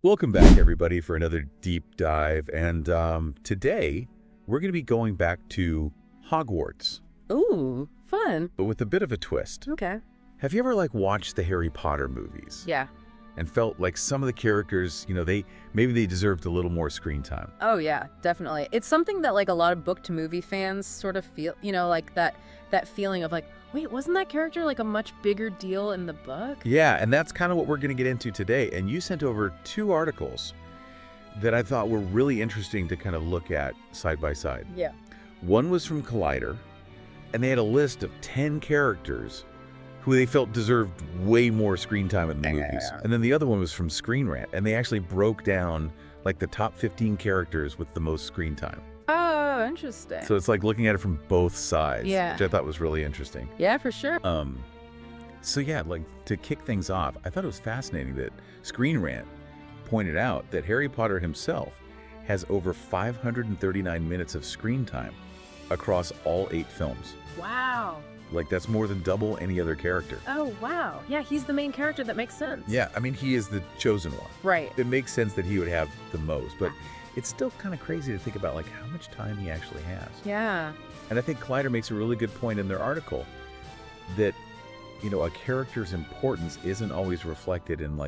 Welcome back, everybody, for another deep dive. And today, we're going to be going back to Hogwarts, Ooh, fun. but with a bit of a twist. Okay. Have you ever, watched the Harry Potter movies Yeah. and felt like some of the characters, maybe they deserved a little more screen time? Oh, yeah, definitely. It's something that, a lot of book-to-movie fans sort of feel, that feeling of, wait, wasn't that character, a much bigger deal in the book? Yeah, and that's kind of what we're going to get into today. And you sent over 2 articles that I thought were really interesting to kind of look at side by side. Yeah. One was from Collider, and they had a list of 10 characters who they felt deserved way more screen time in the movies. And then the other one was from Screen Rant, and they actually broke down the top 15 characters with the most screen time. Oh, interesting. So it's like looking at it from both sides, Yeah. which I thought was really interesting. Yeah, for sure. So yeah, to kick things off, I thought it was fascinating that Screen Rant pointed out that Harry Potter himself has over 539 minutes of screen time across all 8 films. Wow. That's more than double any other character. Oh, wow. Yeah, he's the main character. That makes sense. Yeah, I mean, he is the chosen one. Right. It makes sense that he would have the most, but it's still kind of crazy to think about how much time he actually has. Yeah. And I think Collider makes a really good point in their article that, a character's importance isn't always reflected in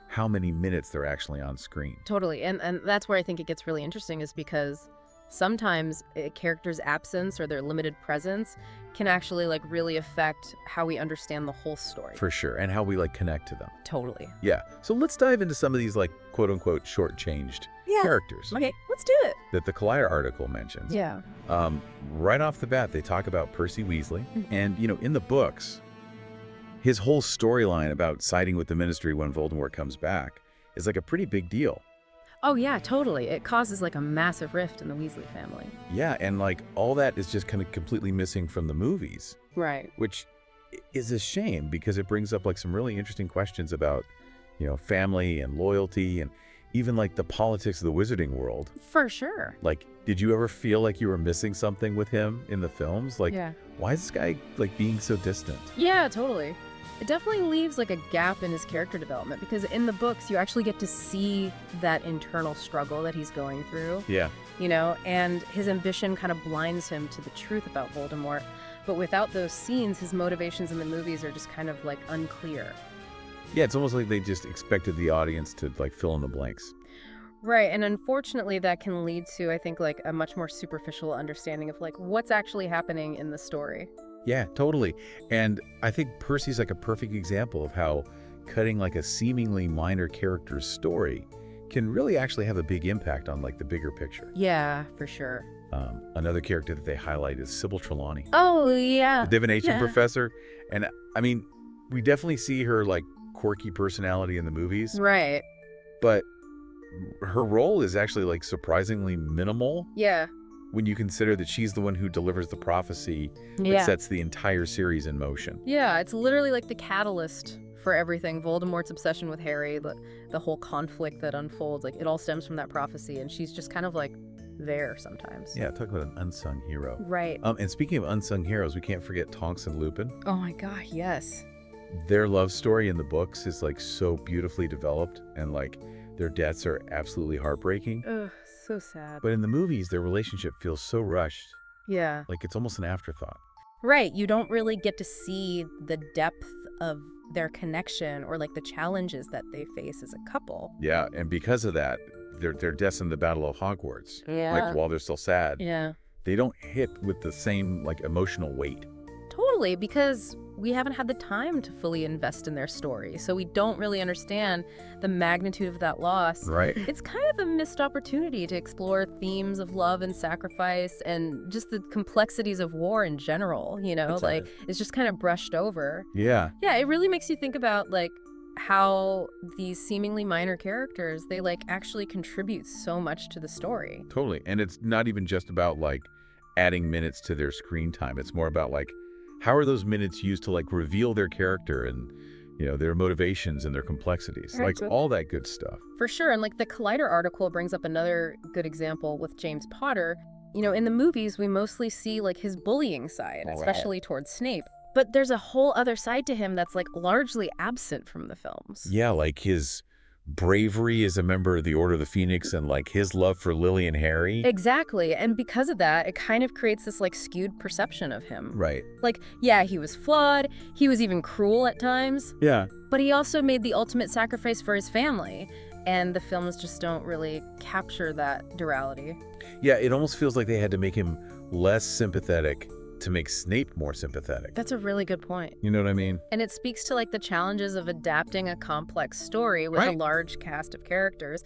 how many minutes they're actually on screen. Totally. And that's where I think it gets really interesting is because sometimes a character's absence or their limited presence can actually really affect how we understand the whole story. For sure. And how we connect to them. Totally. Yeah. So let's dive into some of these quote unquote shortchanged characters Okay, let's do it. that the Collider article mentions. Yeah. Right off the bat, they talk about Percy Weasley. And, in the books, his whole storyline about siding with the Ministry when Voldemort comes back is a pretty big deal. Oh, yeah, totally. It causes a massive rift in the Weasley family. Yeah, and all that is just kind of completely missing from the movies, Right. which is a shame because it brings up some really interesting questions about, family and loyalty and even the politics of the wizarding world. For sure. Did you ever feel like you were missing something with him in the films? Yeah. Why is this guy being so distant? Yeah, totally. It definitely leaves a gap in his character development because in the books you actually get to see that internal struggle that he's going through. Yeah. And his ambition kind of blinds him to the truth about Voldemort. But without those scenes, his motivations in the movies are just kind of unclear. Yeah, it's almost like they just expected the audience to fill in the blanks. Right, and unfortunately that can lead to, I think, a much more superficial understanding of what's actually happening in the story. Yeah, totally. And I think Percy's a perfect example of how cutting a seemingly minor character's story can really actually have a big impact on the bigger picture. Yeah, for sure. Another character that they highlight is Sybil Trelawney, Oh, yeah. the divination Yeah. professor. And I mean, we definitely see her quirky personality in the movies, Right. but her role is actually surprisingly minimal Yeah. when you consider that she's the one who delivers the prophecy that Yeah. sets the entire series in motion. Yeah, it's literally the catalyst for everything. Voldemort's obsession with Harry, the whole conflict that unfolds, it all stems from that prophecy, and she's just kind of there sometimes. Yeah, talk about an unsung hero. Right. And speaking of unsung heroes, we can't forget Tonks and Lupin. Oh my god, yes. Their love story in the books is so beautifully developed, and their deaths are absolutely heartbreaking. Ugh, so sad. But in the movies, their relationship feels so rushed, Yeah. it's almost an afterthought. Right, you don't really get to see the depth of their connection or the challenges that they face as a couple. Yeah, and because of that, their deaths in the Battle of Hogwarts, Yeah. while they're still sad, Yeah. they don't hit with the same emotional weight. Totally, because we haven't had the time to fully invest in their story, so we don't really understand the magnitude of that loss. Right. It's kind of a missed opportunity to explore themes of love and sacrifice and just the complexities of war in general, it's just kind of brushed over. Yeah. Yeah, it really makes you think about how these seemingly minor characters, they actually contribute so much to the story. Totally. And it's not even just about adding minutes to their screen time. It's more about how are those minutes used to reveal their character and their motivations and their complexities, Right. all that good stuff. For sure, and the Collider article brings up another good example with James Potter. In the movies, we mostly see his bullying side, especially towards Snape. But there's a whole other side to him that's largely absent from the films. Yeah, his bravery as a member of the Order of the Phoenix and like his love for Lily and Harry. Exactly. And because of that, it kind of creates this like skewed perception of him. Right. Like, yeah, he was flawed. He was even cruel at times. Yeah. But he also made the ultimate sacrifice for his family. And the films just don't really capture that duality. Yeah, it almost feels like they had to make him less sympathetic to make Snape more sympathetic. That's a really good point. You know what I mean? And it speaks to like the challenges of adapting a complex story with a large cast of characters.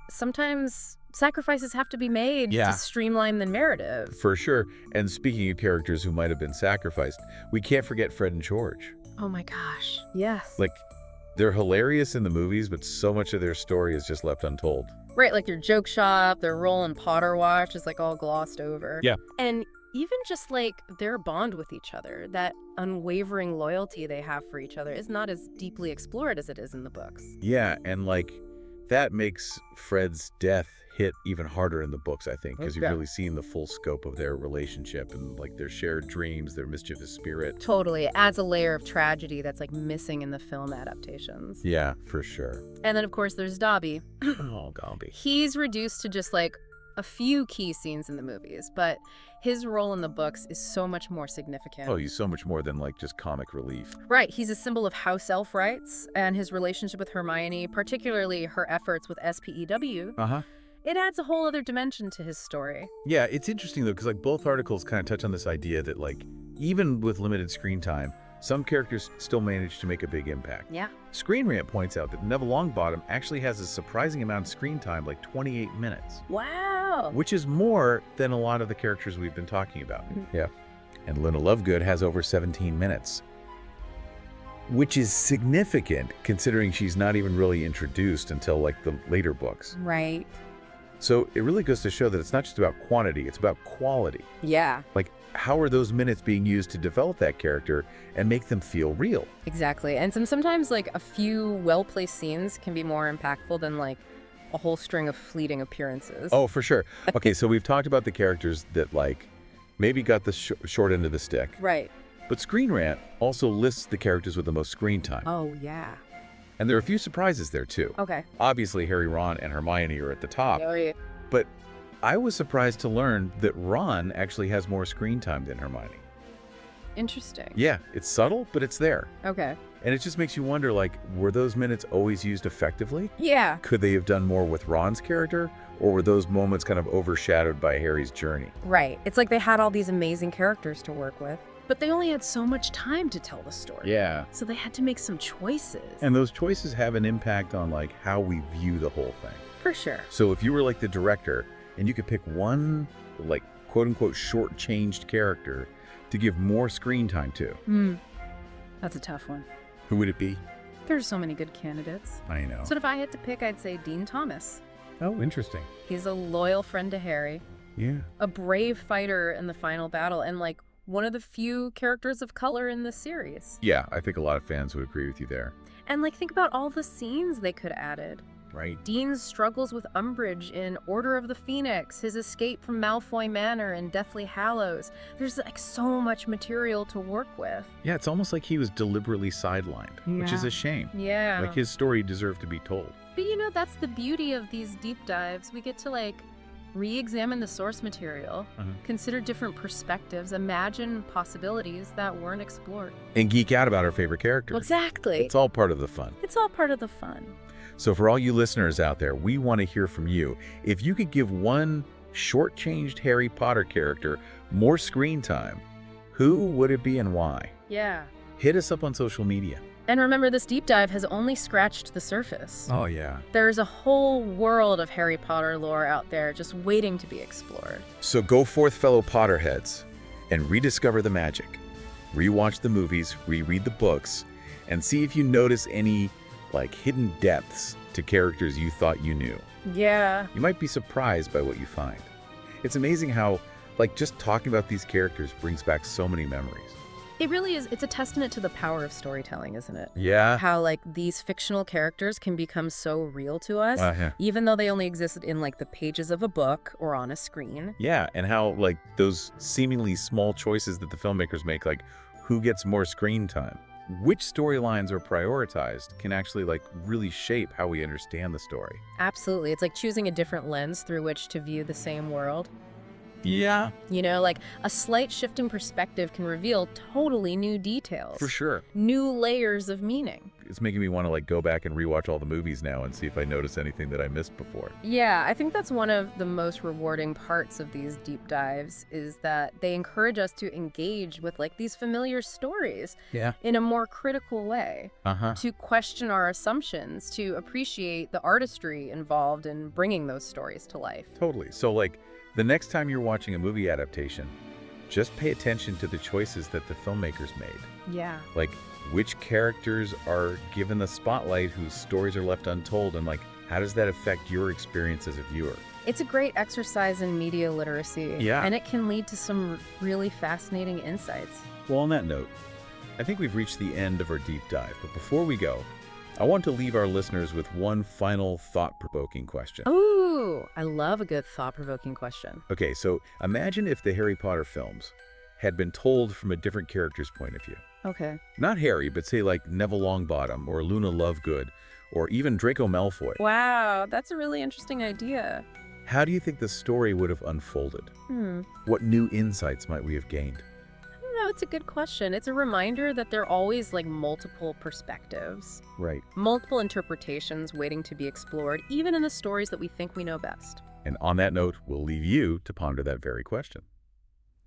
Sometimes sacrifices have to be made to streamline the narrative. For sure. And speaking of characters who might have been sacrificed, we can't forget Fred and George. Oh my gosh. Yes. Like, they're hilarious in the movies, but so much of their story is just left untold. Right, like their joke shop, their role in Potter Watch is like all glossed over. Yeah. And even just like their bond with each other, that unwavering loyalty they have for each other is not as deeply explored as it is in the books. Yeah, and like that makes Fred's death hit even harder in the books, I think, because you've really seen the full scope of their relationship and like their shared dreams, their mischievous spirit. Totally. It adds a layer of tragedy that's like missing in the film adaptations. Yeah, for sure. And then of course there's Dobby. Oh, Dobby. He's reduced to just like a few key scenes in the movies, but his role in the books is so much more significant. Oh, he's so much more than like just comic relief. Right. He's a symbol of house elf rights, and his relationship with Hermione, particularly her efforts with SPEW, it adds a whole other dimension to his story. Yeah, it's interesting though, because like both articles kind of touch on this idea that like even with limited screen time, some characters still manage to make a big impact. Yeah. Screen Rant points out that Neville Longbottom actually has a surprising amount of screen time, like 28 minutes. Wow. Which is more than a lot of the characters we've been talking about. Yeah. And Luna Lovegood has over 17 minutes. Which is significant considering she's not even really introduced until like the later books. Right. So it really goes to show that it's not just about quantity, it's about quality. Yeah. Like, how are those minutes being used to develop that character and make them feel real? Exactly. And sometimes like a few well-placed scenes can be more impactful than like a whole string of fleeting appearances. Oh, for sure. Okay, so we've talked about the characters that like maybe got the short end of the stick. Right. But Screen Rant also lists the characters with the most screen time. Oh, yeah. And there are a few surprises there too. Okay. Obviously, Harry, Ron, and Hermione are at the top. Oh, yeah. But I was surprised to learn that Ron actually has more screen time than Hermione. Interesting. Yeah, it's subtle, but it's there. Okay. And it just makes you wonder, like, were those minutes always used effectively? Yeah. Could they have done more with Ron's character? Or were those moments kind of overshadowed by Harry's journey? Right. It's like they had all these amazing characters to work with, but they only had so much time to tell the story. Yeah. So they had to make some choices. And those choices have an impact on, like, how we view the whole thing. For sure. So if you were, like, the director, and you could pick one, like, quote-unquote short-changed character to give more screen time to. That's a tough one. Who would it be? There's so many good candidates. I know. So if I had to pick, I'd say Dean Thomas. Oh, interesting. He's a loyal friend to Harry. Yeah. A brave fighter in the final battle, and like one of the few characters of color in the series. Yeah, I think a lot of fans would agree with you there. And like think about all the scenes they could have added. Right. Dean's struggles with Umbridge in Order of the Phoenix, his escape from Malfoy Manor in Deathly Hallows. There's like so much material to work with. Yeah, it's almost like he was deliberately sidelined, which is a shame. Yeah. Like his story deserved to be told. But you know, that's the beauty of these deep dives. We get to like re-examine the source material, consider different perspectives, imagine possibilities that weren't explored. And geek out about our favorite characters. Exactly. It's all part of the fun. It's all part of the fun. So for all you listeners out there, we want to hear from you. If you could give one shortchanged Harry Potter character more screen time, who would it be and why? Yeah. Hit us up on social media. And remember, this deep dive has only scratched the surface. Oh, yeah. There's a whole world of Harry Potter lore out there just waiting to be explored. So go forth, fellow Potterheads, and rediscover the magic. Rewatch the movies, reread the books, and see if you notice any like hidden depths to characters you thought you knew. Yeah. You might be surprised by what you find. It's amazing how like just talking about these characters brings back so many memories. It really is. It's a testament to the power of storytelling, isn't it? Yeah. How like these fictional characters can become so real to us, even though they only exist in like the pages of a book or on a screen. Yeah, and how like those seemingly small choices that the filmmakers make, like who gets more screen time, which storylines are prioritized can actually like really shape how we understand the story. Absolutely. It's like choosing a different lens through which to view the same world. Yeah, You know, like a slight shift in perspective can reveal totally new details, for sure. new layers of meaning. It's making me want to like go back and rewatch all the movies now and see if I notice anything that I missed before. Yeah, I think that's one of the most rewarding parts of these deep dives is that they encourage us to engage with like these familiar stories Yeah. in a more critical way, Uh-huh. to question our assumptions, to appreciate the artistry involved in bringing those stories to life. Totally. So like the next time you're watching a movie adaptation, just pay attention to the choices that the filmmakers made. Yeah. Like which characters are given the spotlight whose stories are left untold, and like how does that affect your experience as a viewer? It's a great exercise in media literacy. Yeah. And it can lead to some really fascinating insights. Well, on that note, I think we've reached the end of our deep dive, but before we go, I want to leave our listeners with one final thought-provoking question. Ooh, I love a good thought-provoking question. Okay, so imagine if the Harry Potter films had been told from a different character's point of view. Okay. Not Harry, but say like Neville Longbottom or Luna Lovegood or even Draco Malfoy. Wow, that's a really interesting idea. How do you think the story would have unfolded? What new insights might we have gained? I don't know, it's a good question. It's a reminder that there are always like multiple perspectives, Right. multiple interpretations waiting to be explored, even in the stories that we think we know best. And on that note, we'll leave you to ponder that very question.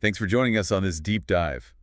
Thanks for joining us on this deep dive.